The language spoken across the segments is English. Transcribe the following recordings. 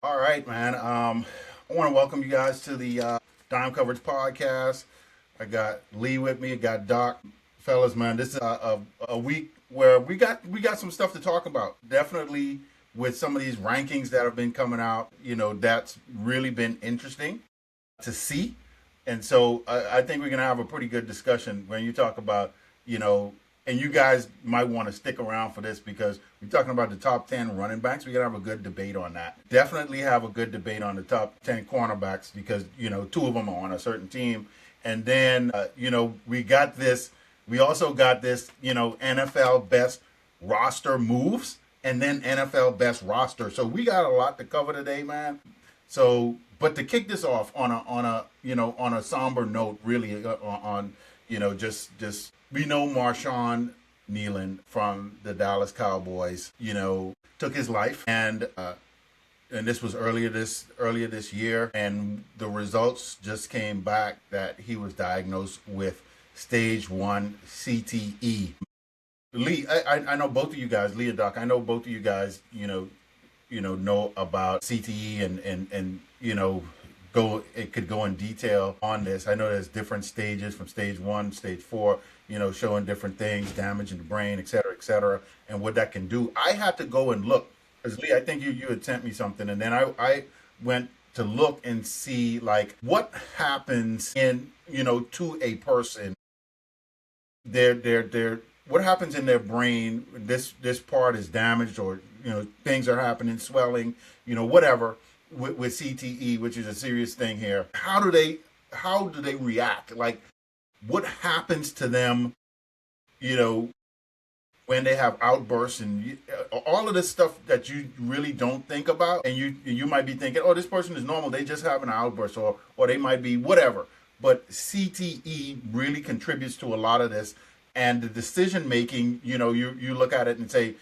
All right, man. I want to welcome you guys to the Dime Coverage Podcast. I got Lee with me. I got Doc. Fellas, man, this is a week where we got some stuff to talk about. Definitely with some of these rankings that have been coming out, that's really been interesting to see. And so I think we're gonna have a pretty good discussion when you talk about, you know, and you guys might want to stick around for this because we're talking about the top 10 running backs. We're gonna have a good debate on that. Definitely have a good debate on the top 10 cornerbacks because two of them are on a certain team, and then we got this. We also got this, NFL best roster moves, and then NFL best roster. So we got a lot to cover today, man. So, but to kick this off on a somber note, really on just we know Marshawn Nealon from the Dallas Cowboys, took his life, and this was earlier this year, and the results just came back that he was diagnosed with stage 1 CTE. Lee, I know both of you guys, Lee and Doc, I know both of you guys, know about CTE and it could go in detail on this. I know there's different stages from stage 1, stage 4, showing different things, damage in the brain, et cetera, and what that can do. I had to go and look, because Lee, I think you had sent me something, and then I went to look and see like what happens in to a person, their what happens in their brain. This part is damaged, or things are happening, swelling, whatever, with CTE, which is a serious thing here. How do they react? Like, what happens to them, when they have outbursts and all of this stuff that you really don't think about, and you might be thinking, oh, this person is normal, they just have an outburst, or they might be whatever. But CTE really contributes to a lot of this, and the decision making. You look at it and say,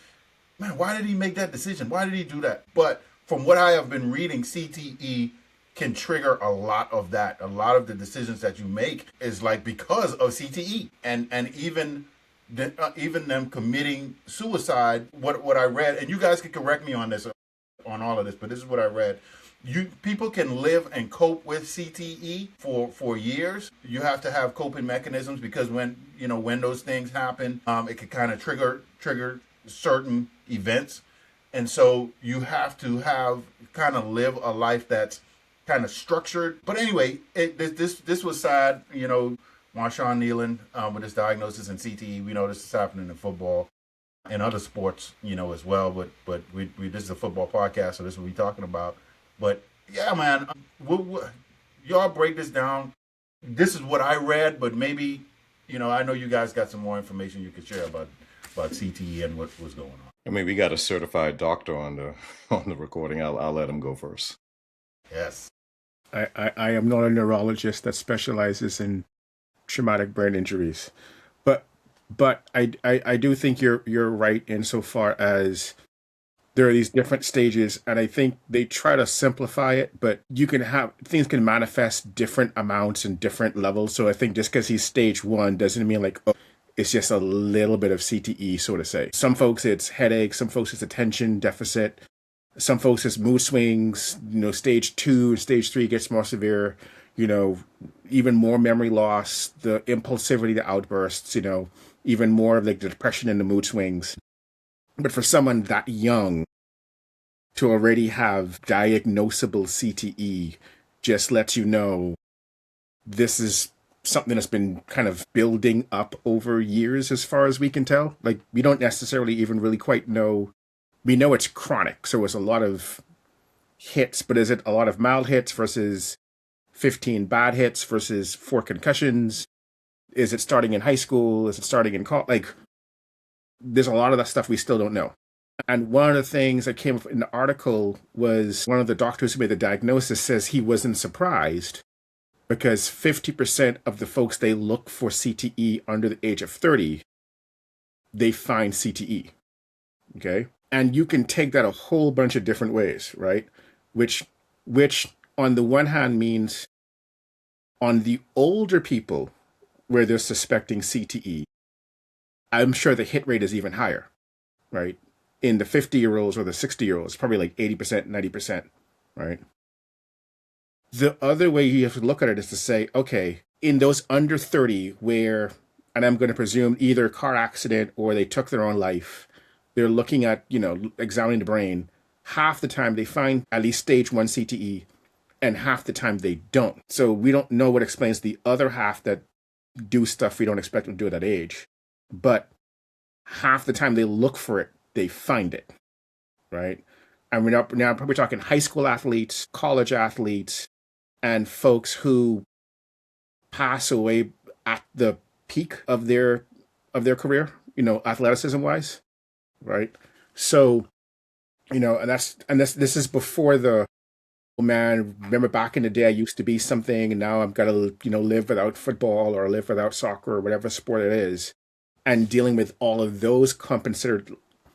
man, why did he make that decision? Why did he do that? But from what I have been reading, CTE can trigger a lot of that. A lot of the decisions that you make is like because of CTE, and even them committing suicide. What I read, and you guys can correct me on this, on all of this, but this is what I read. People can live and cope with CTE for years. You have to have coping mechanisms because when those things happen, it can kind of trigger certain events, and so you have to have kind of live a life that's kind of structured. But anyway, this was sad. Marshawn Nealon with his diagnosis in CTE. We know this is happening in football and other sports, as well. But we this is a football podcast, so this is what we're talking about. But yeah, man, y'all break this down. This is what I read, but maybe I know you guys got some more information you could share about CTE and what was going on. I mean, we got a certified doctor on the on the recording. I'll let him go first. Yes. I am not a neurologist that specializes in traumatic brain injuries, but I do think you're right insofar as there are these different stages, and I think they try to simplify it, but things can manifest different amounts and different levels. So I think just because he's stage 1 doesn't mean like, oh, it's just a little bit of CTE, so to say. Some folks it's headache, some folks it's attention deficit, some folks it's mood swings. Stage 2 and stage 3 gets more severe. Even more memory loss, the impulsivity, the outbursts. Even more of like the depression and the mood swings. But for someone that young to already have diagnosable CTE just lets you know this is something that's been kind of building up over years as far as we can tell. Like, we don't necessarily even really quite know. We know it's chronic, so it's a lot of hits, but is it a lot of mild hits versus 15 bad hits versus 4 concussions? Is it starting in high school? Is it starting in college? Like, there's a lot of that stuff we still don't know. And one of the things that came up in the article was one of the doctors who made the diagnosis says he wasn't surprised because 50% of the folks they look for CTE under the age of 30, they find CTE. Okay? And you can take that a whole bunch of different ways, right? Which on the one hand means on the older people where they're suspecting CTE, I'm sure the hit rate is even higher, right? In the 50-year-olds or the 60-year-olds, probably like 80%, 90%. right? The other way you have to look at it is to say, okay, in those under 30 where, and I'm going to presume either car accident or they took their own life, they're looking at, examining the brain. Half the time they find at least stage 1 CTE, and half the time they don't. So we don't know what explains the other half that do stuff we don't expect them to do at that age. But half the time they look for it, they find it, right? And we're now probably talking high school athletes, college athletes, and folks who pass away at the peak of their career, athleticism wise, right? So, and this is before the, oh man, remember back in the day I used to be something and now I've got to, live without football or live without soccer or whatever sport it is, and dealing with all of those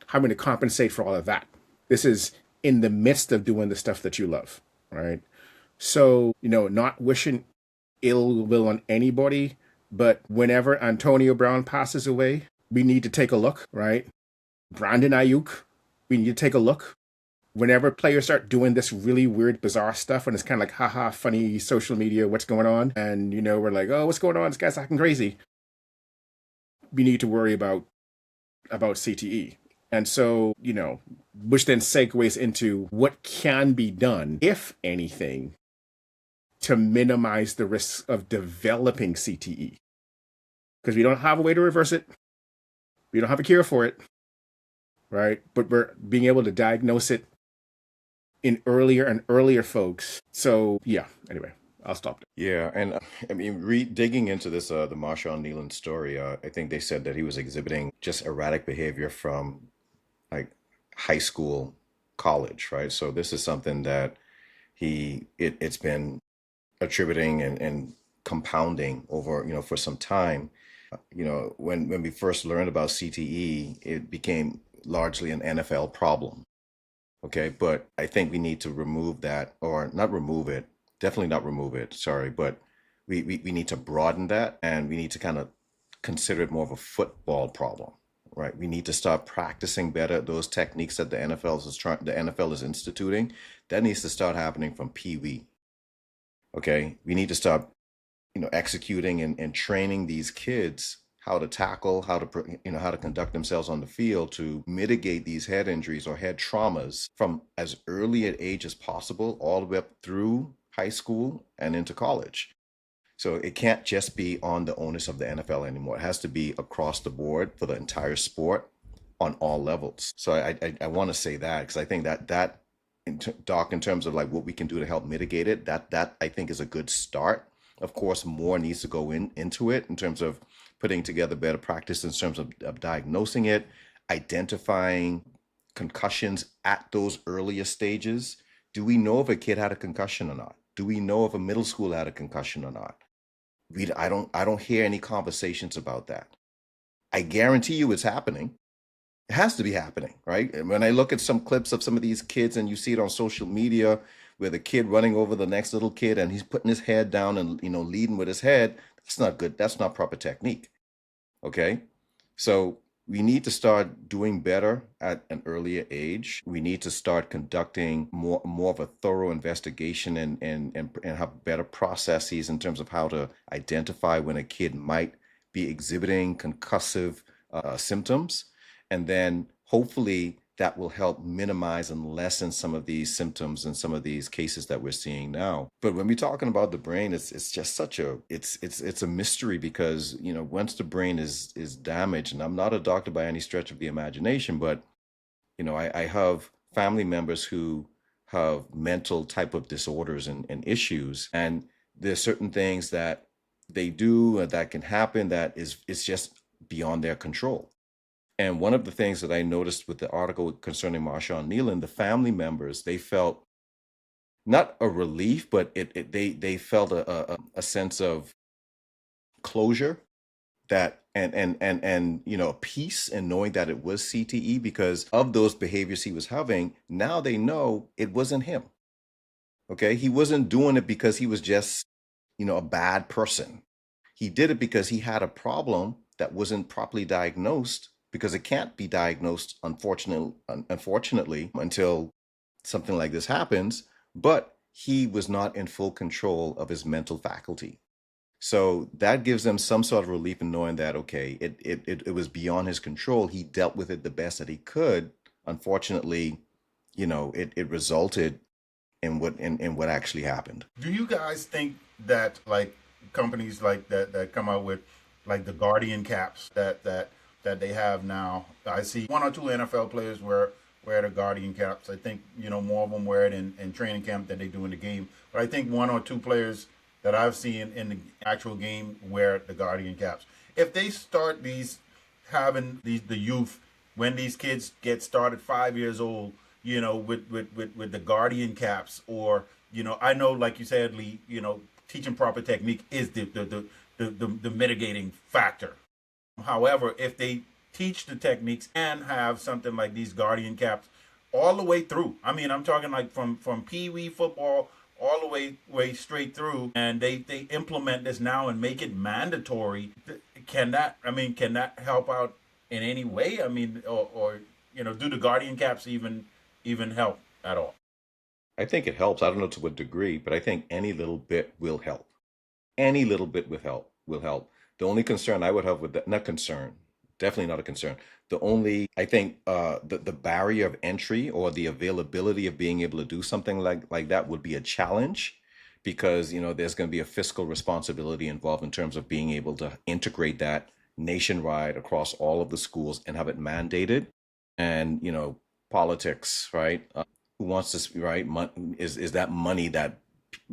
having to compensate for all of that. This is in the midst of doing the stuff that you love, right? So, not wishing ill will on anybody, but whenever Antonio Brown passes away, we need to take a look, right? Brandon Ayuk, we need to take a look. Whenever players start doing this really weird, bizarre stuff, and it's kind of like, haha, funny social media, what's going on? And, we're like, oh, what's going on? This guy's acting crazy. We need to worry about CTE. And so, which then segues into what can be done, if anything, to minimize the risks of developing CTE. Because we don't have a way to reverse it. We don't have a cure for it, right? But we're being able to diagnose it in earlier and earlier folks. So, yeah, anyway, I'll stop there. Yeah, and I mean, digging into this, the Marshawn Nealon story, I think they said that he was exhibiting just erratic behavior from like high school, college, right? So this is something that it's been attributing and compounding over, for some time. When we first learned about CTE, it became largely an NFL problem. Okay, but I think we need to remove that, or not remove it, definitely not remove it, sorry, but we need to broaden that, and we need to kind of consider it more of a football problem, right? We need to start practicing better those techniques that the NFL is instituting. That needs to start happening from Pee Wee. Okay, we need to start, executing and training these kids how to tackle, how to conduct themselves on the field to mitigate these head injuries or head traumas from as early an age as possible, all the way up through high school and into college. So it can't just be on the onus of the NFL anymore. It has to be across the board for the entire sport on all levels. So I want to say that because I think that Doc, in terms of like what we can do to help mitigate it, that I think is a good start. Of course, more needs to go into it in terms of putting together better practice in terms of diagnosing it, identifying concussions at those earlier stages. Do we know if a kid had a concussion or not? Do we know if a middle school had a concussion or not? I don't hear any conversations about that. I guarantee you it's happening. It has to be happening, right? And when I look at some clips of some of these kids and you see it on social media where the kid running over the next little kid and he's putting his head down and leading with his head, that's not good. That's not proper technique. Okay? So we need to start doing better at an earlier age. We need to start conducting more of a thorough investigation and have better processes in terms of how to identify when a kid might be exhibiting concussive symptoms. And then hopefully that will help minimize and lessen some of these symptoms and some of these cases that we're seeing now. But when we're talking about the brain, it's just such it's a mystery because, once the brain is damaged, and I'm not a doctor by any stretch of the imagination, but, I have family members who have mental type of disorders and issues. And there's certain things that they do that can happen that it's just beyond their control. And one of the things that I noticed with the article concerning Marshawn Nealon, the family members, they felt not a relief, but they felt a sense of closure that and peace in knowing that it was CTE because of those behaviors he was having. Now they know it wasn't him. Okay, he wasn't doing it because he was just a bad person. He did it because he had a problem that wasn't properly diagnosed, because it can't be diagnosed, unfortunately, until something like this happens. but he was not in full control of his mental faculty. So that gives them some sort of relief in knowing that, okay, it was beyond his control. He dealt with it the best that he could. Unfortunately, it resulted in what actually happened. Do you guys think that like companies like that come out with like the Guardian caps that they have now? I see one or two NFL players wear the Guardian caps. I think more of them wear it in training camp than they do in the game. But I think one or two players that I've seen in the actual game wear the Guardian caps. If they start having the youth, when these kids get started 5 years old, with the Guardian caps, or I know, like you said, Lee, teaching proper technique is the mitigating factor. However, if they teach the techniques and have something like these Guardian caps all the way through, I mean, I'm talking like from Pee Wee football all the way straight through, and they implement this now and make it mandatory. Can that help out in any way? I mean, or do the Guardian caps even help at all? I think it helps. I don't know to what degree, but I think any little bit will help. Any little bit will help. The only concern I would have with that, not concern, definitely not a concern. The only, I think, the barrier of entry or the availability of being able to do something like that would be a challenge, because there's going to be a fiscal responsibility involved in terms of being able to integrate that nationwide across all of the schools and have it mandated. And politics, right? Who wants to, right? Is that money that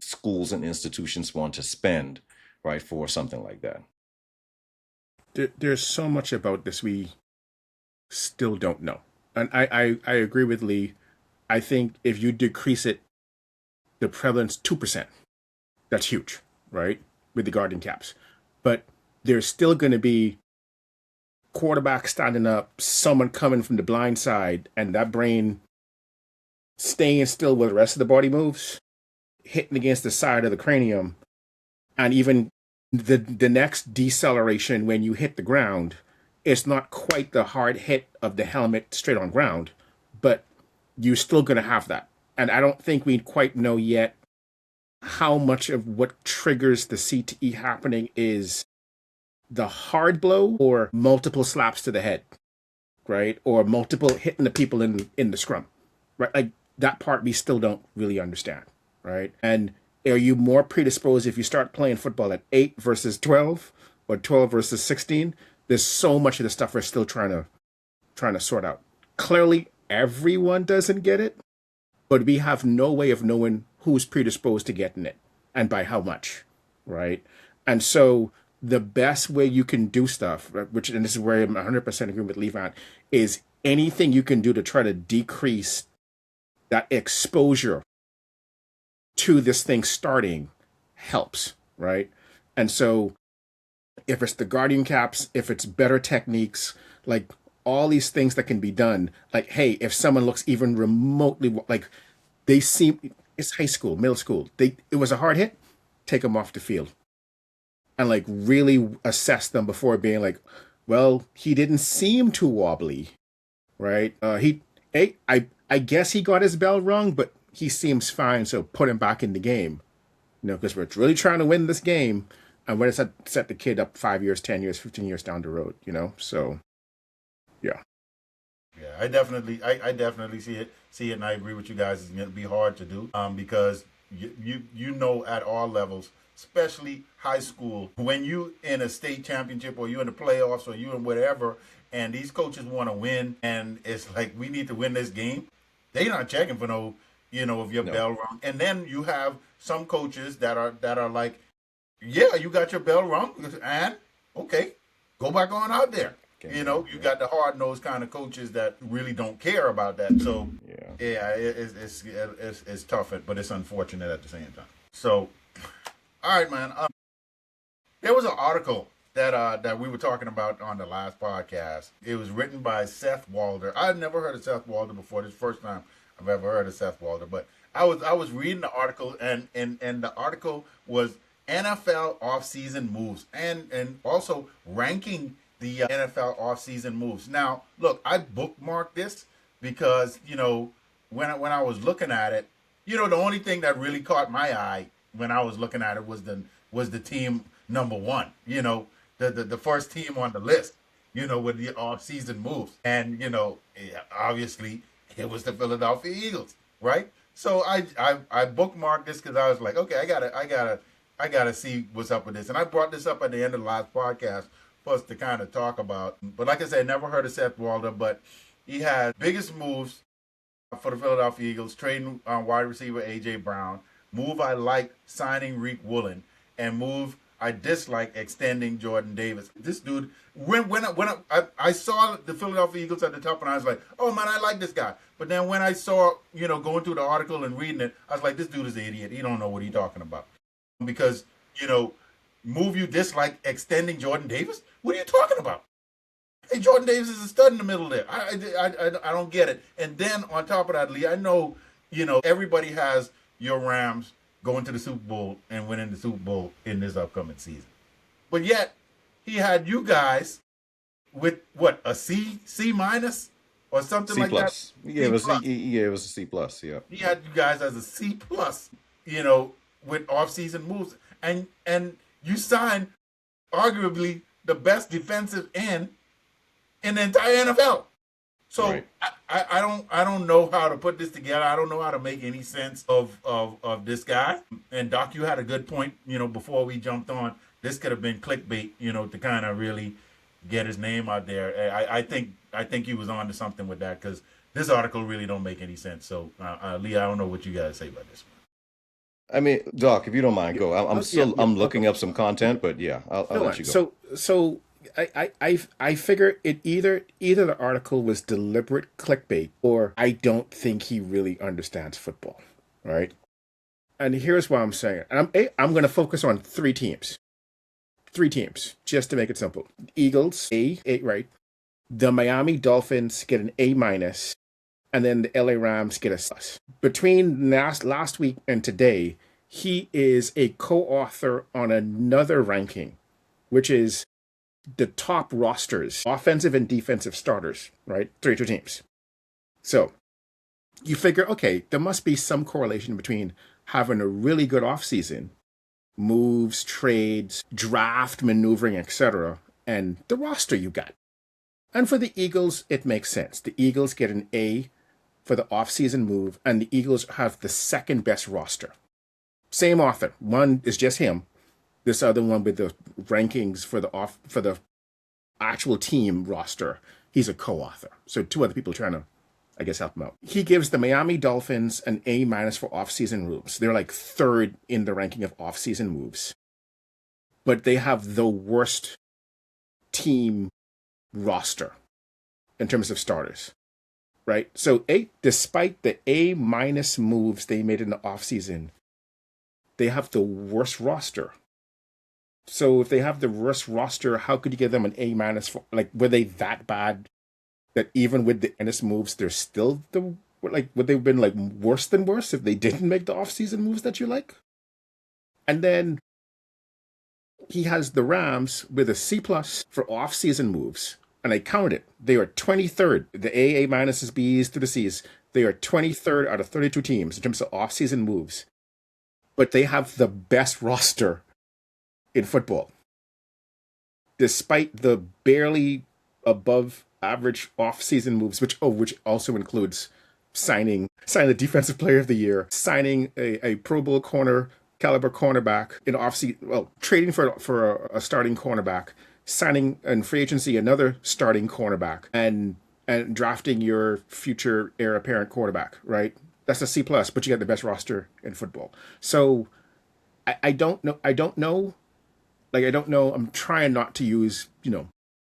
schools and institutions want to spend, right, for something like that? There's so much about this we still don't know. And I agree with Lee. I think if you decrease it, the prevalence 2%, that's huge, right? With the Guardian caps. But there's still going to be quarterback standing up, someone coming from the blind side, and that brain staying still while the rest of the body moves, hitting against the side of the cranium, and even the next deceleration when you hit the ground, it's not quite the hard hit of the helmet straight on ground, but you're still going to have that. And I don't think we quite know yet how much of what triggers the CTE happening is the hard blow or multiple slaps to the head, right? Or multiple hitting the people in the scrum, right? Like that part we still don't really understand, right? And are you more predisposed if you start playing football at 8 versus 12 or 12 versus 16? There's so much of the stuff we're still trying to sort out. Clearly, everyone doesn't get it, but we have no way of knowing who's predisposed to getting it and by how much, right? And so the best way you can do stuff, which, and this is where I'm 100% agree with Levant, is anything you can do to try to decrease that exposure to this thing starting helps, right? And so if it's the Guardian caps, if it's better techniques, like all these things that can be done, like, hey, if someone looks even remotely like they seem, it's high school, middle school, it was a hard hit, take them off the field and like really assess them before being like, well, he didn't seem too wobbly, right? I guess he got his bell wrong, but he seems fine, so put him back in the game. Because we're really trying to win this game, and we're going to set the kid up 5 years, 10 years, 15 years down the road, So, yeah. Yeah, I definitely see it, and I agree with you guys. It's going to be hard to do, because you at all levels, especially high school, when you in a state championship or you in the playoffs or you in whatever, and these coaches want to win, and it's like, we need to win this game. They're not checking for no, if your bell rung. And then you have some coaches that are like, yeah, you got your bell rung, and okay, go back on out there. You got the hard nosed kind of coaches that really don't care about that. So yeah, it's tough, but it's unfortunate at the same time. So, all right, man. There was an article that we were talking about on the last podcast. It was written by Seth Walder. I had never heard of Seth Walder before. This is the first time I've ever heard of Seth Walder. But I was reading the article, and the article was NFL offseason moves, and also ranking the NFL offseason moves. Now, look, I bookmarked this because when I was looking at it, The only thing that really caught my eye when I was looking at it was the team number one. The first team on the list. With the off-season moves, and obviously it was the Philadelphia Eagles, right? So I bookmarked this because I was like, okay, I gotta see what's up with this, and I brought this up at the end of the last podcast for us to kind of talk about. But like I said, never heard of Seth Walder, but he had biggest moves for the Philadelphia Eagles, trading wide receiver A.J. Brown, move I like signing Reek Woolen, and move I dislike extending Jordan Davis. This dude, when I saw the Philadelphia Eagles at the top, and I was like, oh man, I like this guy. But then when I saw, going through the article and reading it, I was like, this dude is an idiot. He don't know what he's talking about. Because, move you dislike extending Jordan Davis? What are you talking about? Hey, Jordan Davis is a stud in the middle there. I don't get it. And then on top of that, Lee, I know, everybody has your Rams going to the Super Bowl and winning the Super Bowl in this upcoming season. But yet, he had you guys with what, a C minus or something C like plus. that? Yeah, C+. it was a C plus. Yeah. He had you guys as a C plus, with off-season moves, and you signed arguably the best defensive end in the entire NFL. So Right. I don't know how to put this together. I don't know how to make any sense of this guy. And Doc, you had a good point, before we jumped on. This could have been clickbait, to kind of really get his name out there. I think he was on to something with that, because this article really don't make any sense. So Lee, I don't know what you guys say about this one. I mean, Doc, if you don't mind, go. I'm looking up some content, but yeah, I'll No, let you go. so I figure it either the article was deliberate clickbait, or I don't think he really understands football, right? And here's what I'm saying. I'm going to focus on three teams, just to make it simple. Eagles, A, right? The Miami Dolphins get an A minus, and then the LA Rams get a C. Between last week and today, he is a co-author on another ranking, which is the top rosters, offensive and defensive starters, right? 32 teams. So you figure, okay, there must be some correlation between having a really good offseason, moves, trades, draft, maneuvering, etc., and the roster you got. And for the Eagles, it makes sense. The Eagles get an A for the offseason move, and the Eagles have the second best roster. Same author. One is just him. This other one with the rankings for the actual team roster, he's a co-author. So two other people trying to, I guess, help him out. He gives the Miami Dolphins an A minus for off-season moves. They're like third in the ranking of off-season moves, but they have the worst team roster in terms of starters, right? So despite the A minus moves they made in the offseason, they have the worst roster. So if they have the worst roster, how could you give them an A minus for, like, were they that bad that even with the NS moves, they're still would they have been like worse than worse if they didn't make the offseason moves that you like? And then he has the Rams with a C plus for off-season moves. And I counted it. They are 23rd. The A minuses, Bs to the Cs. They are 23rd out of 32 teams in terms of off-season moves. But they have the best roster in football, despite the barely above average off-season moves, which also includes signing the defensive player of the year, signing a Pro Bowl caliber cornerback in off-season, trading for a starting cornerback, signing in free agency another starting cornerback, and drafting your future heir apparent quarterback, right? That's a C plus, but you got the best roster in football. So I don't know. I'm trying not to use,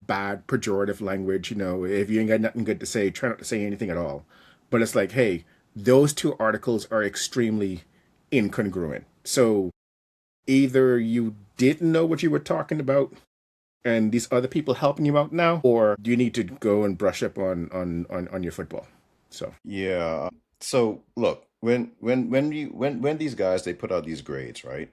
bad pejorative language. If you ain't got nothing good to say, try not to say anything at all. But it's like, hey, those two articles are extremely incongruent. So either you didn't know what you were talking about and these other people helping you out now, or you need to go and brush up on your football. So Yeah. So look, when these guys they put out these grades, right?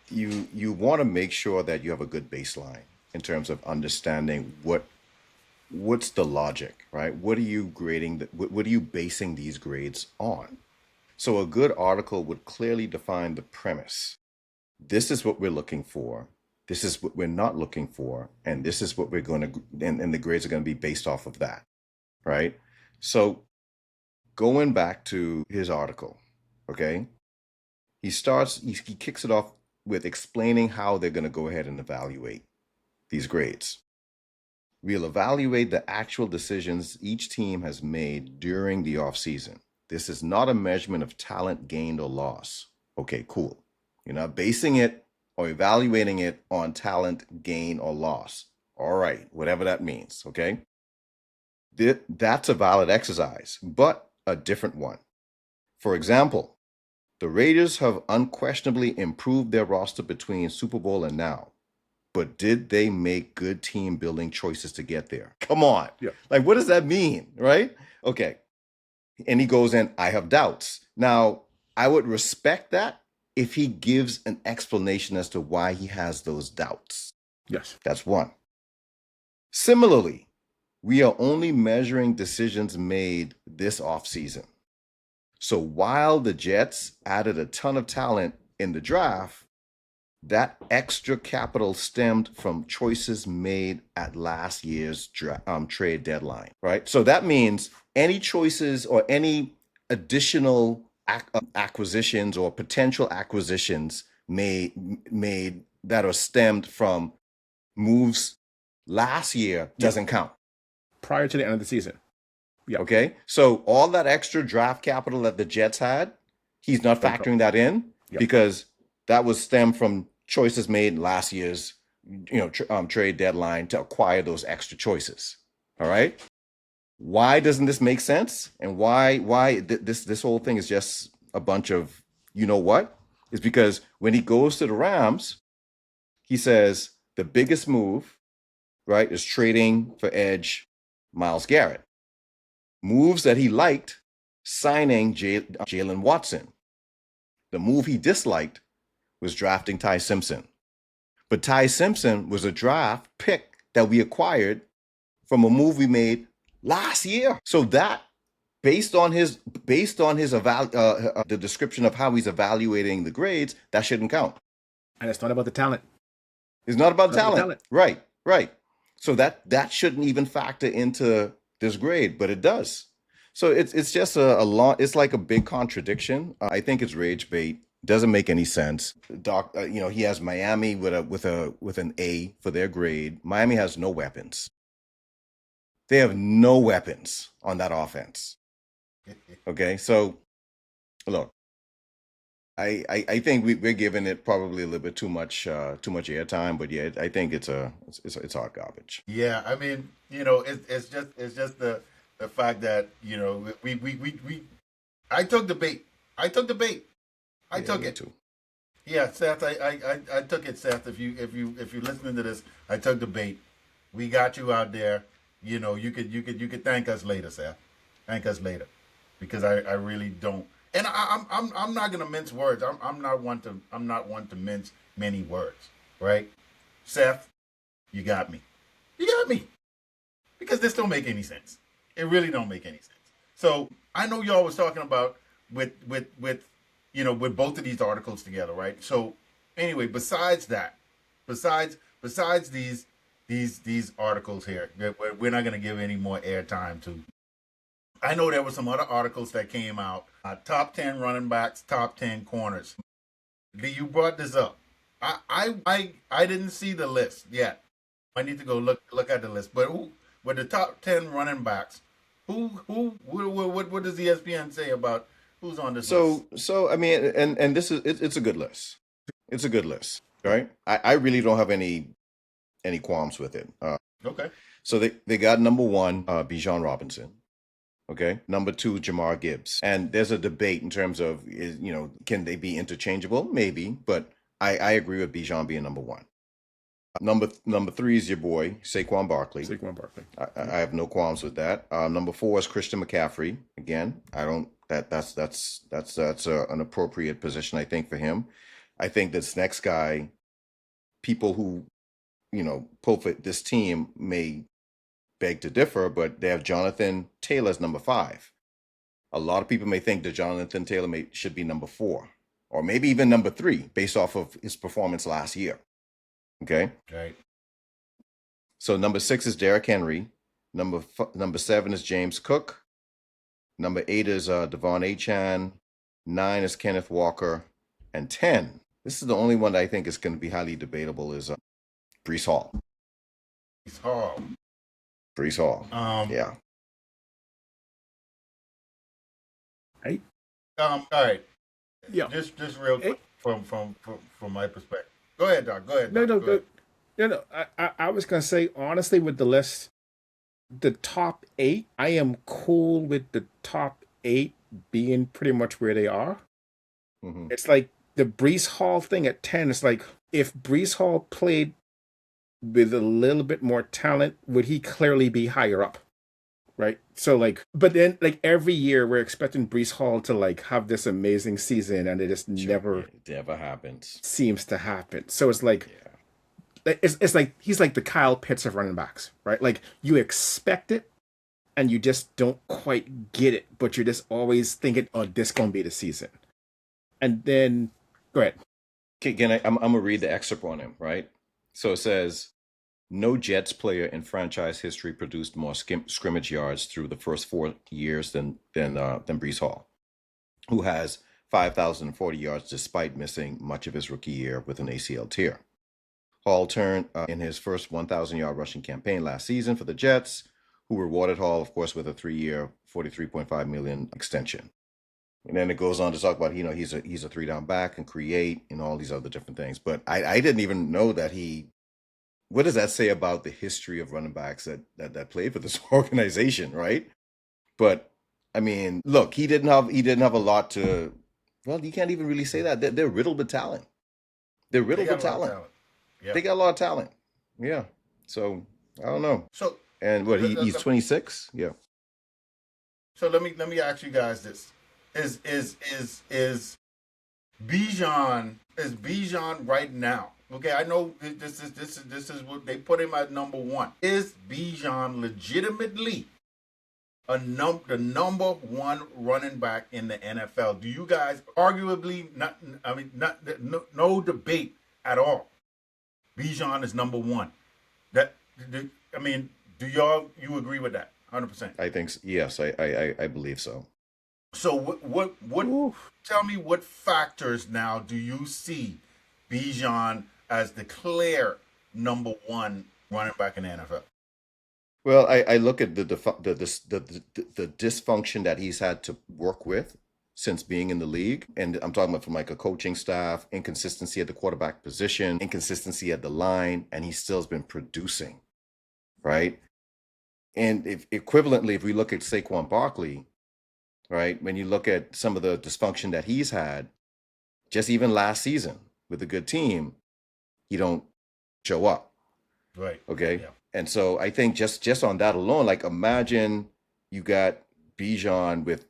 You want to make sure that you have a good baseline in terms of understanding what's the logic, right? What are you grading? What are you basing these grades on? So a good article would clearly define the premise. This is what we're looking for. This is what we're not looking for. And this is what we're going to, and the grades are going to be based off of that, right? So going back to his article, okay, he kicks it off with explaining how they're going to go ahead and evaluate these grades. We'll evaluate the actual decisions each team has made during the offseason. This is not a measurement of talent gained or loss. Okay, cool. You're not basing it or evaluating it on talent gain or loss. All right, whatever that means, okay? That's a valid exercise, but a different one. For example, the Raiders have unquestionably improved their roster between Super Bowl and now. But did they make good team building choices to get there? Come on. Yeah. Like, what does that mean, right? Okay. And he goes in, I have doubts. Now, I would respect that if he gives an explanation as to why he has those doubts. Yes. That's one. Similarly, we are only measuring decisions made this offseason. So while the Jets added a ton of talent in the draft, that extra capital stemmed from choices made at last year's trade deadline, right? So that means any choices or any additional acquisitions or potential acquisitions made that are stemmed from moves last year doesn't count. Prior to the end of the season. Yeah. Okay. So all that extra draft capital that the Jets had, he's not factoring that in because that was stemmed from choices made last year's, trade deadline to acquire those extra choices. All right. Why doesn't this make sense? And why this whole thing is just a bunch of, what? Is because when he goes to the Rams, he says the biggest move, right, is trading for edge Myles Garrett. Moves that he liked, signing Jalen Watson. The move he disliked was drafting Ty Simpson. But Ty Simpson was a draft pick that we acquired from a move we made last year. So that, based on his the description of how he's evaluating the grades, that shouldn't count. And it's not about the talent. It's not about talent. Right. So that shouldn't even factor into this grade, but it does. So it's just a long. It's like a big contradiction. I think it's rage bait. Doesn't make any sense. Doc, he has Miami with an A for their grade. Miami has no weapons. They have no weapons on that offense. Okay, so look, I think we're giving it probably a little bit too much airtime, but yeah, I think it's hot garbage. Yeah, I mean, it's just the fact that we I took the bait. I took it too. Yeah, Seth, I took it, Seth. If you're listening to this, I took the bait. We got you out there. You could thank us later, Seth. Thank us later, because I really don't. And I'm not gonna mince words. I'm not one to mince many words, right? Seth, you got me. Because this don't make any sense. It really don't make any sense. So I know y'all was talking about with both of these articles together, right? So anyway, besides these articles here, we're not gonna give any more airtime to. I know there were some other articles that came out. Top 10 running backs, top 10 corners. Lee, you brought this up. I didn't see the list yet. I need to go look at the list. But who with the top 10 running backs? What does ESPN say about who's on this list? So I mean, and this is it's a good list. It's a good list, right? I really don't have any qualms with it. Okay. So they got number 1, Bijan Robinson. Okay. Number 2, Jamar Gibbs. And there's a debate in terms of, can they be interchangeable? Maybe, but I agree with Bijan being number 1. Number 3 is your boy, Saquon Barkley. I have no qualms with that. Number 4 is Christian McCaffrey. Again, I don't, that's an appropriate position, I think, for him. I think this next guy, people who, pull for this team may beg to differ, but they have Jonathan Taylor as number 5. A lot of people may think that Jonathan Taylor should be number 4 or maybe even number 3 based off of his performance last year. Okay. Right. So number 6 is Derrick Henry. Number 7 is James Cook. Number 8 is Devon Achane. 9 is Kenneth Walker. And 10, this is the only one that I think is going to be highly debatable, is Breece Hall. Breece Hall. Yeah. Right? All right. Yeah. Just real quick from my perspective. Go ahead, Doc. Go ahead. No, Doc. no, Go go. ahead. No. I was gonna say honestly, with the list, the top 8, I am cool with the top 8 being pretty much where they are. Mm-hmm. It's like the Breece Hall thing at 10. It's like if Breece Hall played with a little bit more talent, would he clearly be higher up? Right. So like, but then like every year we're expecting Breece Hall to like have this amazing season, and it just never happens. seems to happen. So it's like, Yeah. it's like he's like the Kyle Pitts of running backs, right? Like you expect it, and you just don't quite get it, but you're just always thinking, "Oh, this gonna be the season." And then, go ahead. Okay, again, I'm gonna read the excerpt on him, right? So it says, no Jets player in franchise history produced more scrimmage yards through the first 4 years than Breece Hall, who has 5,040 yards despite missing much of his rookie year with an ACL tear. Hall turned in his first 1,000-yard rushing campaign last season for the Jets, who rewarded Hall, of course, with a 3-year, $43.5 million extension. And then it goes on to talk about, he's a 3-down back and create and all these other different things. But I didn't even know that he. What does that say about the history of running backs that played for this organization, right? But I mean, look, he didn't have a lot to. Well, you can't even really say that. They're riddled with talent. They're riddled with talent. Yeah. They got a lot of talent. Yeah. So I don't know. So and what he's 26. Yeah. So let me ask you guys this: Is Bijan right now? Okay, I know this is what they put him at number 1. Is Bijan legitimately the number 1 running back in the NFL? Do you guys arguably no debate at all? Bijan is number 1. Do you agree with that? 100%. I think yes. I believe so. So what tell me what factors now do you see Bijan as the clear number 1 running back in the NFL? Well, I look at the dysfunction that he's had to work with since being in the league, and I'm talking about from like a coaching staff, inconsistency at the quarterback position, inconsistency at the line, and he still has been producing, right? And equivalently, if we look at Saquon Barkley, right, when you look at some of the dysfunction that he's had, just even last season with a good team, he don't show up. Right. Okay. Yeah. And so I think just on that alone, like imagine you got Bijan with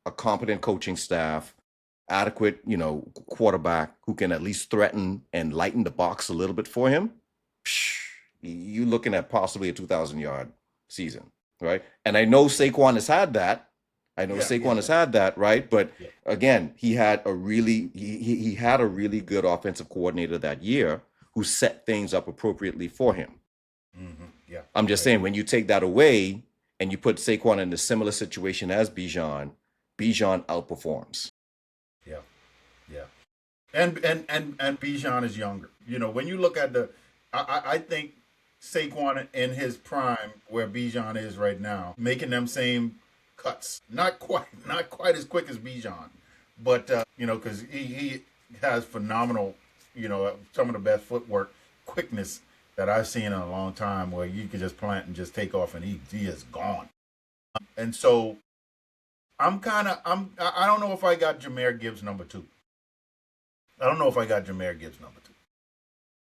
a competent coaching staff, adequate, quarterback who can at least threaten and lighten the box a little bit for him. You're looking at possibly a 2,000-yard season, right? And I know Saquon has had that. Has had that, right? But again, he had a really good offensive coordinator that year who set things up appropriately for him. Mm-hmm. Yeah. I'm just saying, when you take that away and you put Saquon in a similar situation as Bijan outperforms. Yeah. Yeah. And Bijan is younger. When you look at I think Saquon in his prime, where Bijan is right now, making them same cuts. Not quite as quick as Bijan, but because he has phenomenal, some of the best footwork, quickness that I've seen in a long time, where you could just plant and just take off and he is gone. And so I don't know if I got Jahmyr Gibbs number 2. I don't know if I got Jahmyr Gibbs number 2.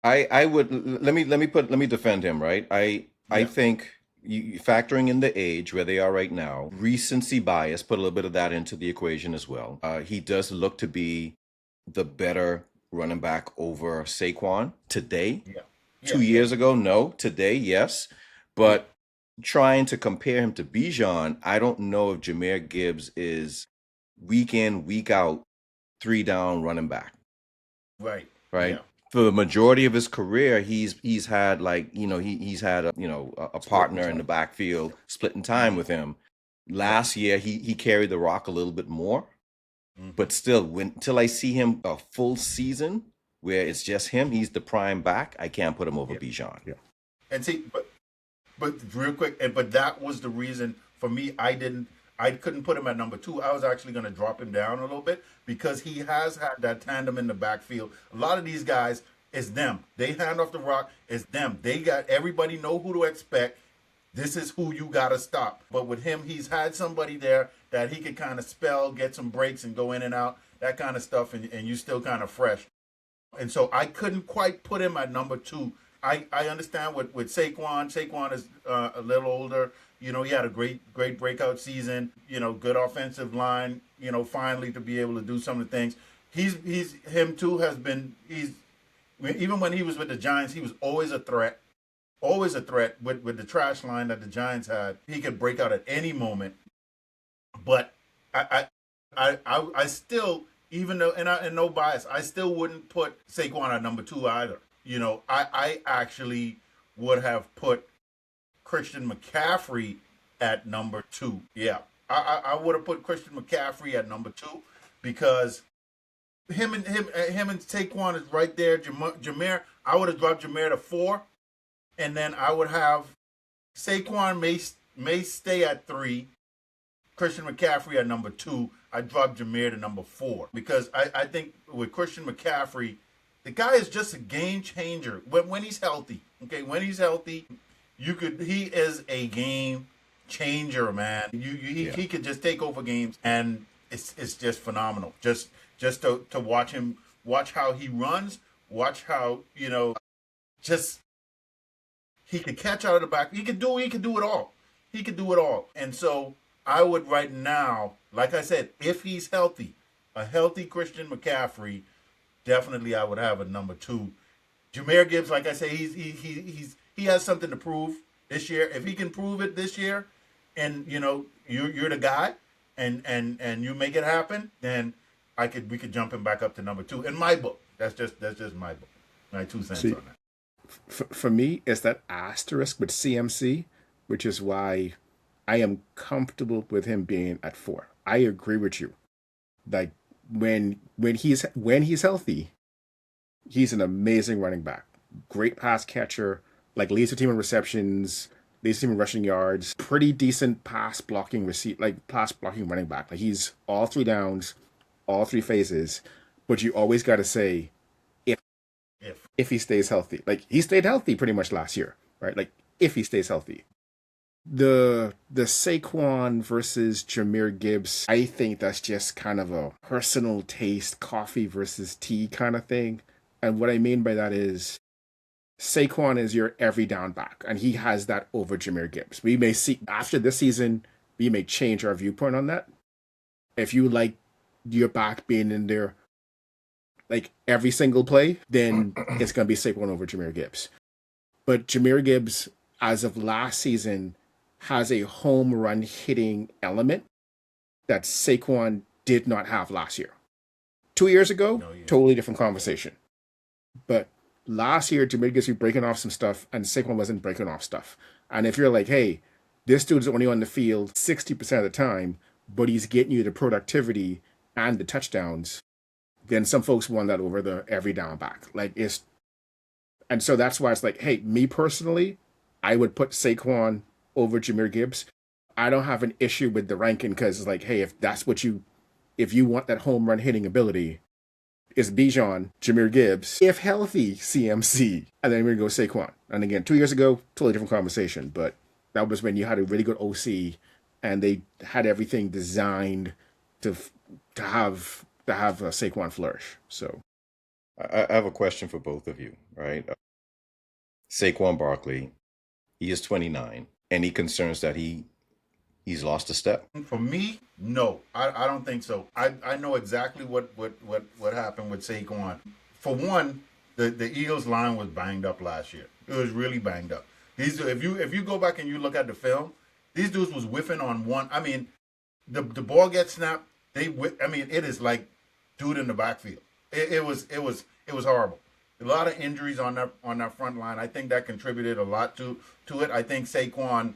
I would let me defend him, right? I think factoring in the age where they are right now, recency bias, put a little bit of that into the equation as well. He does look to be the better running back over Saquon today. Yeah. 2 years ago, no. Today, yes. But trying to compare him to Bijan, I don't know if Jameer Gibbs is week in, week out, 3 down running back. Right. Right. Yeah. For the majority of his career, he's had like, he's had a Splitting partner in time. the backfield splitting time with him. Last year he carried the rock a little bit more, but still, until I see him a full season where it's just him, he's the prime back, I can't put him over Bijan. Yeah. And see, but real quick, but that was the reason for me. I couldn't put him at number 2. I was actually going to drop him down a little bit because he has had that tandem in the backfield. A lot of these guys, it's them. They hand off the rock. It's them. They got everybody know who to expect. This is who you got to stop. But with him, he's had somebody there that he could kind of spell, get some breaks, and go in and out, that kind of stuff, and you still kind of fresh. And so I couldn't quite put him at number 2. I understand with Saquon. Saquon is a little older. He had a great breakout season. Good offensive line. Finally to be able to do some of the things. Him too has been. Even when he was with the Giants, he was always a threat. Always a threat with the trash line that the Giants had. He could break out at any moment. But I still, even though, and no bias, I still wouldn't put Saquon at number 2 either. I actually would have put Christian McCaffrey at number 2. Yeah, I would have put Christian McCaffrey at number 2 because him and Saquon is right there. Jameer, I would have dropped Jameer to 4, and then I would have Saquon may stay at 3. Christian McCaffrey at number 2. I dropped Jameer to number 4 because I think with Christian McCaffrey, the guy is just a game changer when he's healthy. Okay, when he's healthy, he is a game changer, man. He could just take over games, and it's just phenomenal. Just to watch him, watch how he runs, watch how just he could catch out of the back. He could do it all. He could do it all, and so I would right now, like I said, if he's healthy, a healthy Christian McCaffrey. Definitely, I would have a number 2. Jameer Gibbs, like I say, he has something to prove this year. If he can prove it this year, and you're the guy, and you make it happen, then we could jump him back up to number 2 in my book. That's just my book. My 2 cents on that. For me, it's that asterisk with CMC, which is why I am comfortable with him being at 4. I agree with you. Like when he's healthy, he's an amazing running back. Great pass catcher, like leads the team in receptions, leads the team in rushing yards, pretty decent pass blocking running back. Like he's all 3 downs, all 3 phases, but you always got to say if he stays healthy. Like he stayed healthy pretty much last year, right? Like if he stays healthy. The Saquon versus Jameer Gibbs, I think that's just kind of a personal taste, coffee versus tea kind of thing. And what I mean by that is Saquon is your every down back, and he has that over Jameer Gibbs. We may see after this season, we may change our viewpoint on that. If you like your back being in there like every single play, then it's going to be Saquon over Jameer Gibbs. But Jameer Gibbs, as of last season, has a home run hitting element that Saquon did not have last year. 2 years ago, totally different conversation. But last year, Jameer Gibbs was breaking off some stuff, and Saquon wasn't breaking off stuff. And if you're like, hey, this dude's only on the field 60% of the time, but he's getting you the productivity and the touchdowns, then some folks want that over the every down back. And so that's why it's like, hey, me personally, I would put Saquon over Jameer Gibbs. I don't have an issue with the ranking because it's like, hey, if you want that home run hitting ability, it's Bijan, Jameer Gibbs, if healthy, CMC, and then we're going to go Saquon. And again, 2 years ago, totally different conversation, but that was when you had a really good OC and they had everything designed to have Saquon flourish. So I have a question for both of you, right? Saquon Barkley, he is 29. Any concerns that he's lost a step? For me, no, I don't think so. I know exactly what happened with Saquon. For one, the Eagles line was banged up last year. It was really banged up. If you go back and you look at the film, these dudes was whiffing on one. I mean, the ball gets snapped. I mean, it is like dude in the backfield. It was horrible. A lot of injuries on that front line. I think that contributed a lot to it. I think Saquon,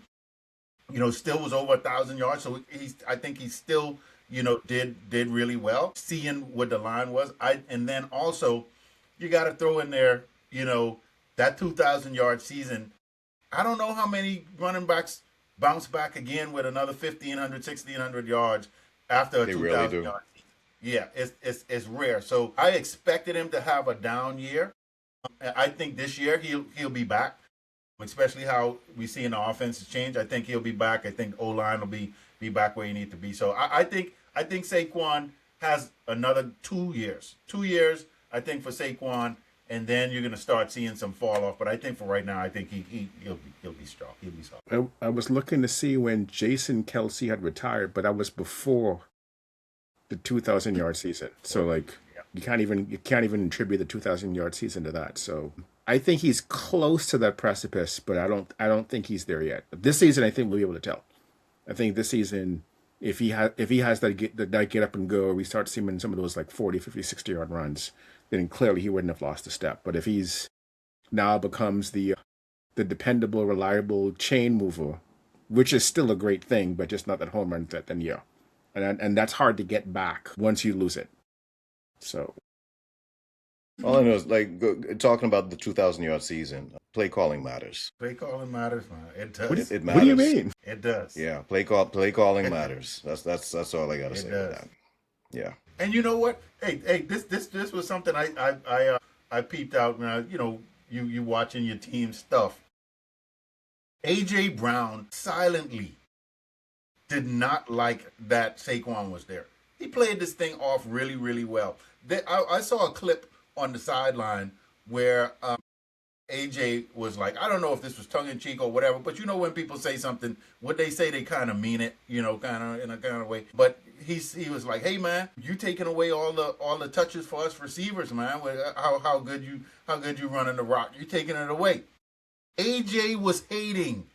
still was over 1,000 yards. So I think he still, did really well. Seeing what the line was, and then also, you got to throw in there, that 2,000 yard season. I don't know how many running backs bounce back again with another 1,500, 1,600 yards after a They two really thousand do. yard. Yeah, it's rare. So I expected him to have a down year. I think this year he'll be back, especially how we see in the offense change. I think he'll be back. I think O line will be back where he needs to be. So I think Saquon has another 2 years. 2 years, I think, for Saquon, and then you're gonna start seeing some fall off. But I think for right now, I think he'll be strong. He'll be solid. I was looking to see when Jason Kelsey had retired, but that was before the 2,000 yard season. So like Yeah. you can't even attribute the 2,000 yard season to that. So I think he's close to that precipice, but I don't think he's there yet. This season, I think we'll be able to tell. I think this season, if he has that get up and go, or we start seeing him in some of those like 40, 50, 60 yard runs, then clearly he wouldn't have lost a step. But if he's now becomes the dependable, reliable chain mover, which is still a great thing, but just not that home run threat, then yeah. And that's hard to get back once you lose it. So All I know is talking about the 2,000 yard season. Play calling matters. Play calling matters, man. It does. It what do you matters. mean? It does. Yeah, play calling matters. That's all I gotta It say does. with that. Yeah. And you know what? Hey, this was something I peeped out. Now, you watching your team stuff. AJ Brown silently did not like that Saquon was there. He played this thing off really, really well. I saw a clip on the sideline where AJ was like, I don't know if this was tongue in cheek or whatever, but when people say something, what they say they kind of mean it, kind of in a kind of way. But he was like, hey man, you taking away all the touches for us receivers, man. How good you running the rock? You taking it away. AJ was hating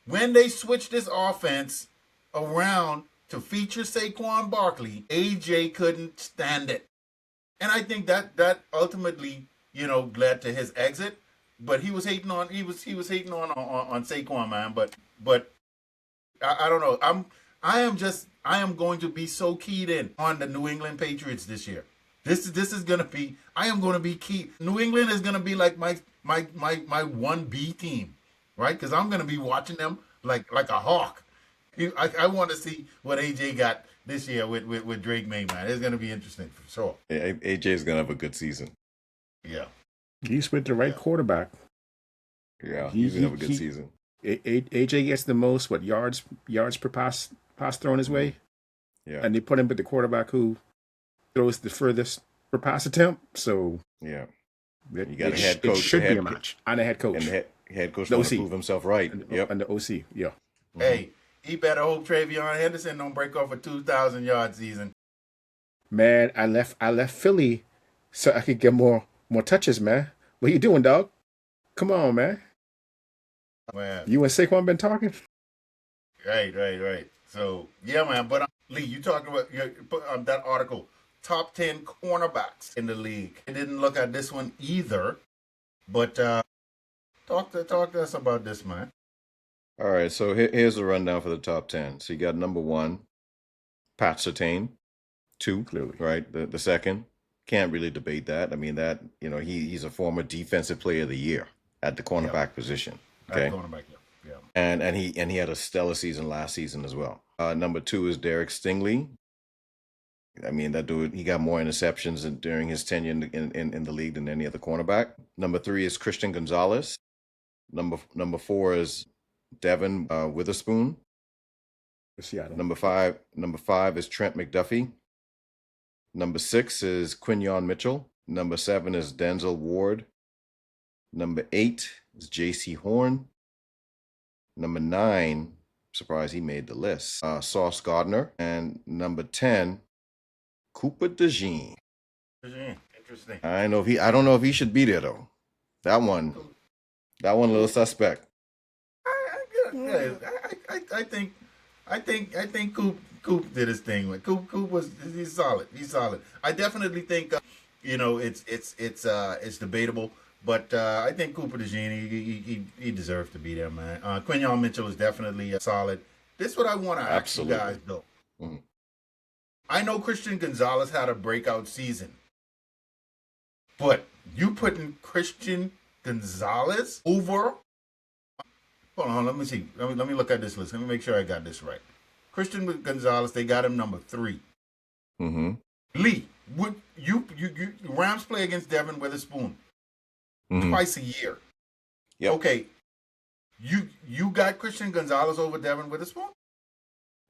when they switched this offense around to feature Saquon Barkley. AJ couldn't stand it, and I think that ultimately led to his exit. But he was hating on on Saquon, man. But I don't know. I am going to be so keyed in on the New England Patriots this year. This is gonna be. I am gonna be key. New England is gonna be like my 1B team, right? Because I'm gonna be watching them like a hawk. I want to see what AJ got this year with Drake May, man. It's gonna be interesting for sure. AJ is gonna have a good season. Yeah. He's with the right quarterback. Yeah, He- he's gonna have a he- good he- season. AJ gets the most yards per pass thrown his way, Yeah, and they put him with the quarterback who throws the furthest per pass attempt. So yeah. it, You got a it, head it coach, should a be head a match and a head coach. And head coach The want to OC. prove himself right. Yep. And the OC, yeah. Hey, he better hope Travion Henderson don't break off a 2,000 yard season. Man, I left Philly so I could get more touches, man. What you doing, dog? Come on, man. Man. You and Saquon been talking? Right. So yeah, man. But Lee, you talking about that article? Top 10 cornerbacks in the league. I didn't look at this one either, but talk to us about this, man. All right, so here's the rundown for the top 10. So you got number 1, Pat Surtain. 2, Clearly. right? The second, can't really debate that. I mean that he's a former defensive player of the year at the cornerback position. Okay, Cornerback, yeah. and he had a stellar season last season as well. Number 2 is Derek Stingley. I mean, that dude, he got more interceptions during his tenure in the league than any other cornerback. Number 3 is Christian Gonzalez. Number 4 is Devin Witherspoon. Seattle. Number five is Trent McDuffie. Number 6 is Quinyon Mitchell. Number 7 is Denzel Ward. Number 8 is J.C. Horn. Number 9, surprised he made the list, Sauce Gardner. And number 10, Cooper DeJean. Interesting. I don't know if he should be there though. That one a little suspect. I think Coop did his thing. Like Coop was he's solid. He's solid. I definitely think it's debatable, but I think Cooper DeJean he deserves to be there, man. Quinyon Mitchell is definitely solid. This is what I want to ask you guys though. Mhm. I know Christian Gonzalez had a breakout season, but you putting Christian Gonzalez over? Hold on, let me see. Let me look at this list. Let me make sure I got this right. Christian Gonzalez, they got him number 3. Mm-hmm. Lee, would you Rams play against Devin Witherspoon twice a year? Yep. Okay, you got Christian Gonzalez over Devin Witherspoon?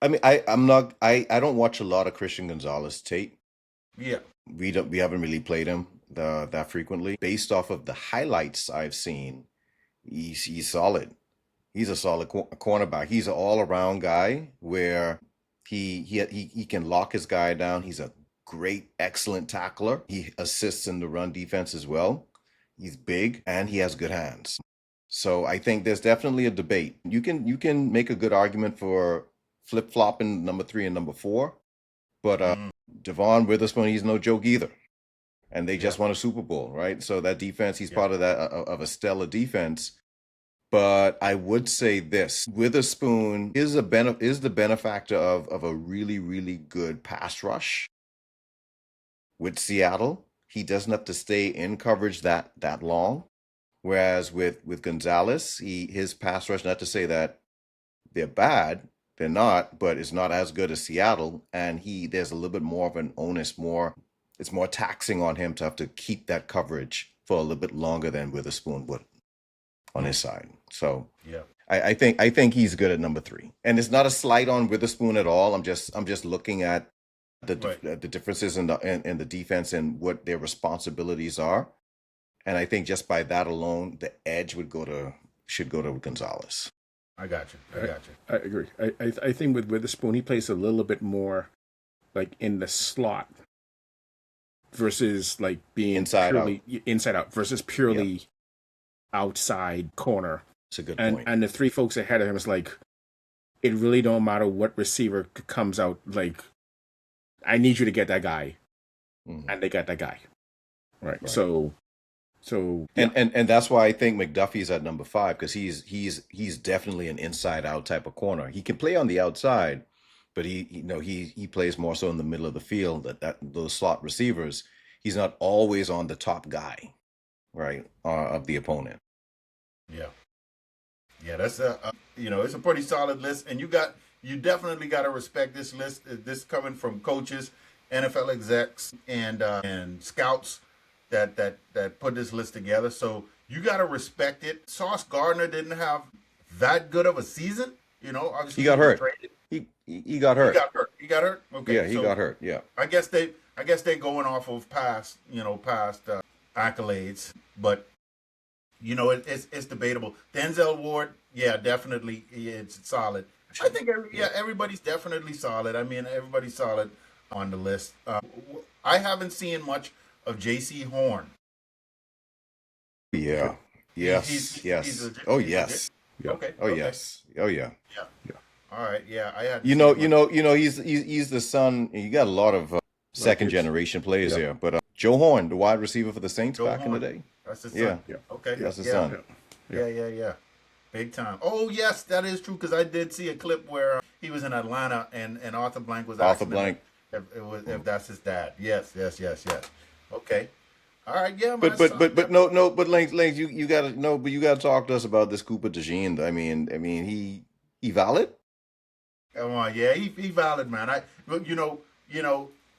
I mean, I don't watch a lot of Christian Gonzalez tape. Yeah. We haven't really played him that frequently. Based off of the highlights I've seen, he's solid. He's a solid cornerback. He's an all-around guy where he can lock his guy down. He's a great, excellent tackler. He assists in the run defense as well. He's big and he has good hands. So I think there's definitely a debate. You can make a good argument for flip-flopping number 3 and number 4, but Devon Witherspoon, he's no joke either. And they just won a Super Bowl, right? So that defense, he's part of that of a stellar defense. But I would say this: Witherspoon is the benefactor of a really, really good pass rush with Seattle. He doesn't have to stay in coverage that long. Whereas with Gonzalez, his pass rush, not to say that they're bad, they're not, but it's not as good as Seattle. And there's a little bit more of an onus, it's more taxing on him to have to keep that coverage for a little bit longer than Witherspoon would on his side. So yeah, I think he's good at number 3. And it's not a slight on Witherspoon at all. I'm just looking at the differences in the defense and what their responsibilities are. And I think just by that alone, the edge should go to Gonzalez. I got you. I agree. I think with Witherspoon, he plays a little bit more like in the slot versus like being inside out versus purely outside corner. It's a good point. And the 3 folks ahead of him is like, it really don't matter what receiver comes out. Like, I need you to get that guy, and they got that guy, right? So yeah. and that's why I think McDuffie's at number 5, because he's definitely an inside out type of corner. He can play on the outside, but he plays more so in the middle of the field. That those slot receivers, he's not always on the top guy, right, of the opponent. Yeah, that's it's a pretty solid list, and you definitely got to respect this list. This coming from coaches, NFL execs, and scouts that put this list together. So you got to respect it. Sauce Gardner didn't have that good of a season. Obviously he got hurt. He got hurt. He got hurt. Okay. Yeah, he got hurt. Yeah. I guess they're going off of past accolades, but it's debatable. Denzel Ward, yeah, definitely, it's solid. I think everybody's definitely solid. I mean, everybody's solid on the list. I haven't seen much of J.C. Horn. Yeah. Yes. Yes. Oh yes. Yeah. Okay. Oh yes. Oh yeah. Yeah. All right. Yeah. I had. He's the son. You got a lot of second generation players here, but Joe Horn, the wide receiver for the Saints back in the day. That's his son. Yeah. Okay. That's his son. Yeah. Big time. Oh yes, that is true, because I did see a clip where he was in Atlanta and Arthur Blank was asking him if that's his dad. Yes. Okay. All right. Yeah. But Lance, you gotta talk to us about this Cooper DeJean. I mean he valid. Come on, yeah, he valid, man.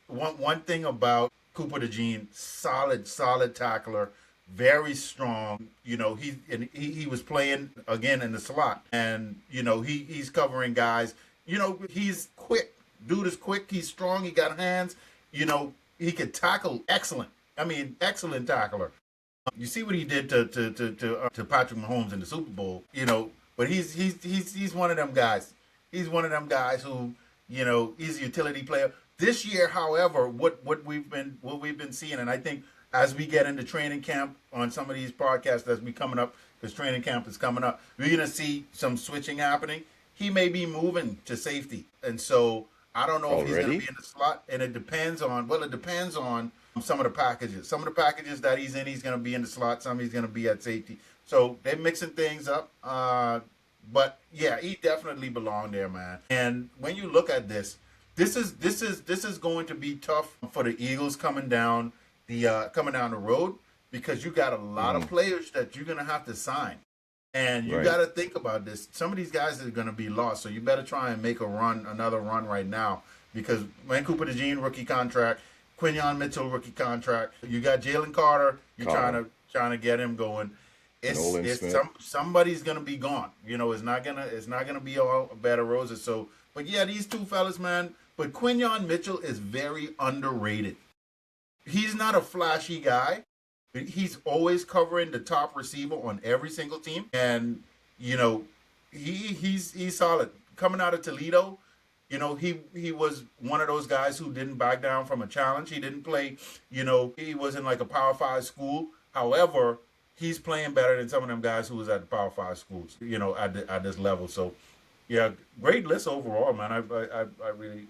One thing about Cooper DeJean, solid tackler, very strong. He was playing again in the slot, and he's covering guys. He's quick. Dude is quick. He's strong. He got hands. He could tackle. Excellent. I mean, excellent tackler. You see what he did to Patrick Mahomes in the Super Bowl. But he's one of them guys. He's one of them guys who he's a utility player. This year, however, what we've been seeing, and I think as we get into training camp on some of these podcasts as we coming up because training camp is coming up. We're going to see some switching happening. He may be moving to safety. And so I don't know if he's going to Already? be in the slot. And it depends on some of the packages. Some of the packages that he's in, he's going to be in the slot. Some he's going to be at safety. So they're mixing things up. But yeah, he definitely belonged there, man. And when you look at this is going to be tough for the Eagles coming down the road, because you got a lot of players that you're going to have to sign. And you Right. got to think about this. Some of these guys are going to be lost, so you better try and make another run right now, because when Cooper DeJean rookie contract, Quinyon Mitchell rookie contract, you got Jalen Carter. You're trying to get him going. Nolan It's Smith. somebody's going to be gone. It's not gonna be all bed of roses. So, but yeah, these two fellas, man. But Quinyon Mitchell is very underrated. He's not a flashy guy. He's always covering the top receiver on every single team, and he's solid. Coming out of Toledo, he was one of those guys who didn't back down from a challenge. He didn't play, he was in like a Power 5 school. However, he's playing better than some of them guys who was at the Power 5 schools, at this level. So, yeah, great list overall, man. I really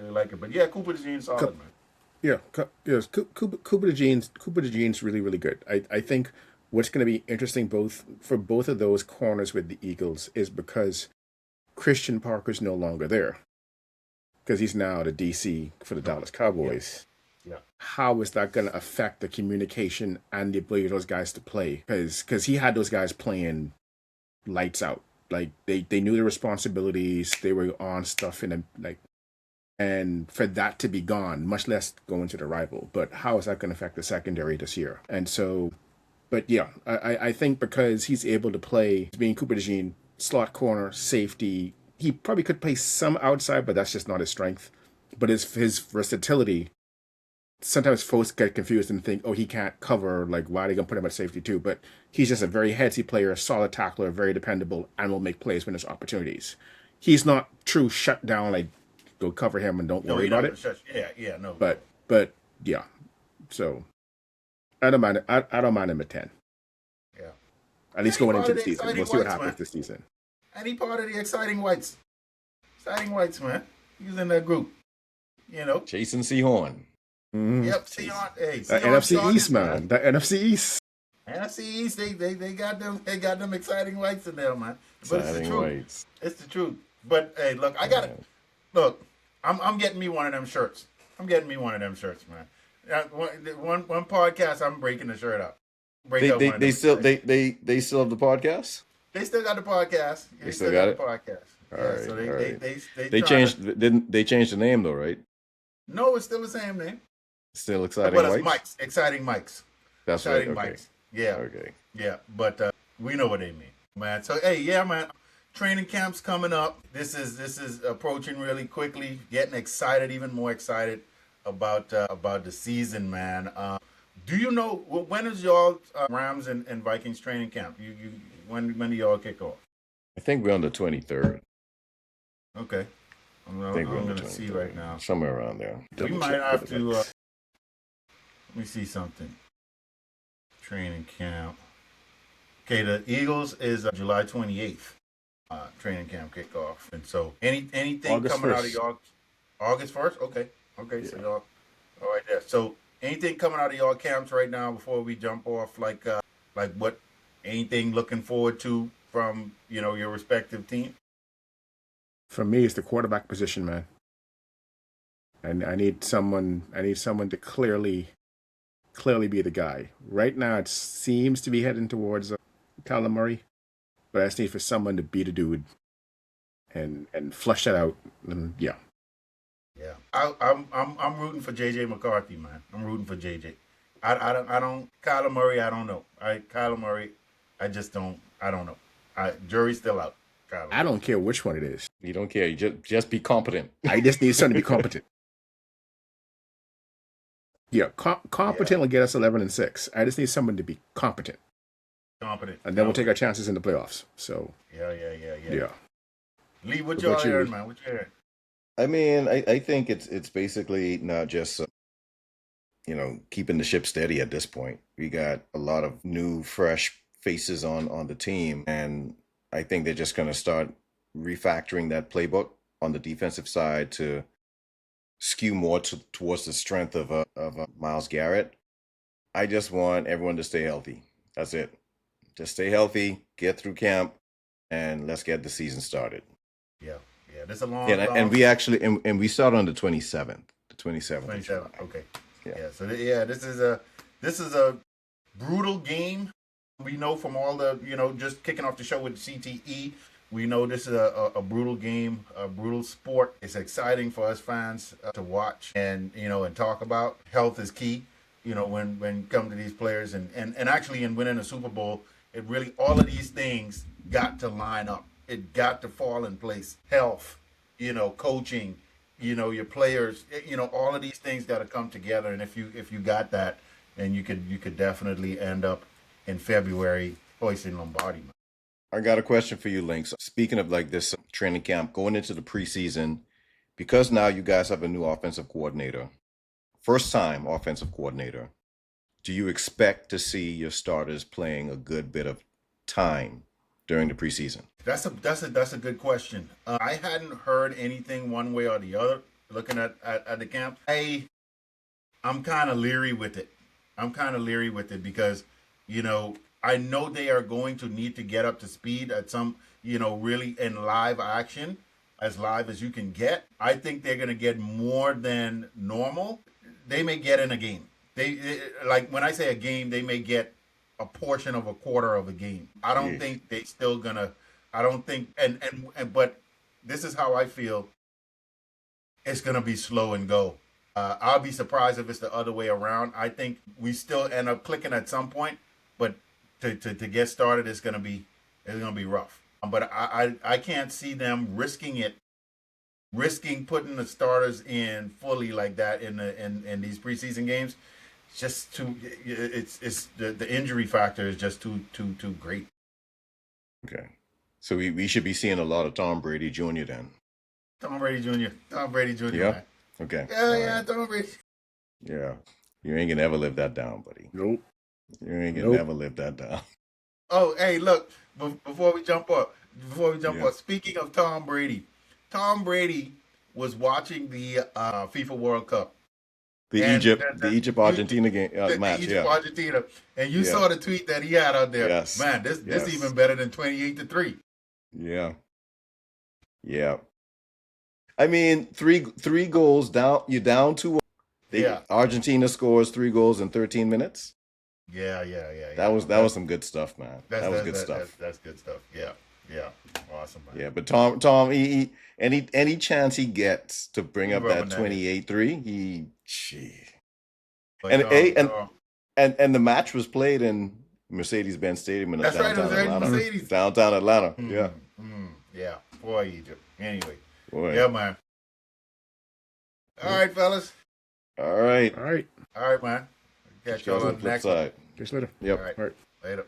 like it. But yeah, Cooper DeJean's solid, man. Yeah, yes, Cooper DeJean's really, really good. I think what's going to be interesting for both of those corners with the Eagles is because Christian Parker's no longer there, because he's now the DC for the Dallas Cowboys. Yeah. How is that going to affect the communication and the ability of those guys to play? Because he had those guys playing lights out. Like they knew their responsibilities. They were on stuff and for that to be gone, much less go into the rival. But how is that going to affect the secondary this year? And so, but yeah, I think because he's able to play, being Cooper DeJean, slot corner, safety, he probably could play some outside, but that's just not his strength. But his versatility, sometimes folks get confused and think, oh, he can't cover, like, why are they going to put him at safety too? But he's just a very headsy player, a solid tackler, very dependable, and will make plays when there's opportunities. He's not true shutdown, like, go cover him and don't worry about it. No. But yeah. So I don't mind him at 10. Yeah. At least going into the season. We'll see what happens this season. And he part of the exciting whites. Exciting whites, man. He was in that group. Jason Sehorn. Mm-hmm. Yep, Sion. Hey, The NFC East, man. The NFC East. NFC East, they got them exciting whites in there, man. But it's the Exciting truth. whites. It's the truth. But hey, look, I'm getting me one of them shirts. Man. One podcast, I'm breaking the shirt up. They still have the podcast? They still got the podcast. They still got it? The podcast. All Yeah, right, so all right. they changed didn't they change the name though, right? No, it's still the same name. Still exciting But it's whites? Mike's. Exciting Mike's. That's Exciting right. Okay. Mike's. Yeah. Okay. Yeah. But we know what they mean, man. So hey, yeah, man. Training camp's coming up. This is approaching really quickly. Getting excited, even more excited about the season, man. Do you know when is y'all Rams and Vikings training camp? When do y'all kick off? I think we're on the 23rd. Okay. I'm I think we're on the gonna see 23rd. right now. Somewhere around there. We Double might check. have to. Let me see something. Training camp. Okay, the Eagles is July 28th. Training camp kickoff, and so anything August coming 1st. out of y'all August 1st? Okay, so y'all all right there. So anything coming out of y'all camps right now before we jump off, like what? Anything looking forward to from your respective team? For me, it's the quarterback position, man. And I need someone to clearly be the guy. Right now, it seems to be heading towards Kyler Murray, but I just need for someone to be the dude and flush that out. And yeah. Yeah, I'm rooting for JJ McCarthy, man. I'm rooting for JJ. I don't Kyler Murray. I don't know. Kyler Murray. I don't know. Jury's still out. Kyler I don't care which one it is. You don't care. You just be competent. I just need someone to be competent. Yeah, competent will get us 11-6. I just need someone to be competent, competent. and then we'll take our chances in the playoffs. So Yeah. Lee, what What y'all about you, hearing, Lee? man? What you hearing? I mean, I think it's basically not just keeping the ship steady at this point. We got a lot of new, fresh faces on the team, and I think they're just going to start refactoring that playbook on the defensive side to skew more towards the strength of Myles Garrett. I just want everyone to stay healthy. That's it. Just stay healthy, get through camp, and let's get the season started. Yeah, yeah. This is a long, Yeah, and we actually and we start on the 27th. The 27th. 27. Okay. Yeah. Yeah. So this is a brutal game. We know from all the just kicking off the show with CTE. We know this is a brutal game, a brutal sport. It's exciting for us fans to watch and and talk about. Health is key. When it comes to these players and actually in winning a Super Bowl, it really all of these things got to line up. It got to fall in place. Health, coaching, your players, all of these things got to come together. And if you got that, then you could definitely end up in February hoisting Lombardi. I got a question for you, Links. Speaking of like this training camp, going into the preseason, because now you guys have a new offensive coordinator, first time offensive coordinator, do you expect to see your starters playing a good bit of time during the preseason? That's a good question. I hadn't heard anything one way or the other looking at the camp. I'm kind of leery with it. Because, I know they are going to need to get up to speed at some, really in live action, as live as you can get. I think they're going to get more than normal. They may get in a game. Like when I say a game, they may get a portion of a quarter of a game. I don't think they still gonna. I don't think but this is how I feel. It's gonna be slow and go. I'll be surprised if it's the other way around. I think we still end up clicking at some point, but to get started, it's gonna be rough. But I can't see them risking putting the starters in fully like that in these preseason games. Just it's the injury factor is just too great. Okay, so we should be seeing a lot of Tom Brady Jr. then. Tom Brady Jr. Yeah. Man. Okay. Yeah, Tom Brady. Yeah, you ain't gonna ever live that down, buddy. Nope. You ain't gonna never live that down. Oh, hey, look! Before we jump up, speaking of Tom Brady was watching the FIFA World Cup. The Egypt Argentina game match. Egypt Argentina, and you saw the tweet that he had out there. Yes. Man, this is even better than 28-3. Yeah. Yeah. I mean, three goals down. You're down 2. Argentina scores 3 goals in 13 minutes. Yeah. That was some good stuff, man. That was good stuff. That's good stuff. Yeah. Awesome, man. Yeah, but Tom, he any chance he gets to bring up that 28-3, and the match was played in Mercedes-Benz Stadium in downtown Atlanta. Yeah, boy, Egypt. Anyway, boy. Yeah, man. All right, fellas. All right, man. Catch y'all on the next side. Catch you later. Yep. All right. Later.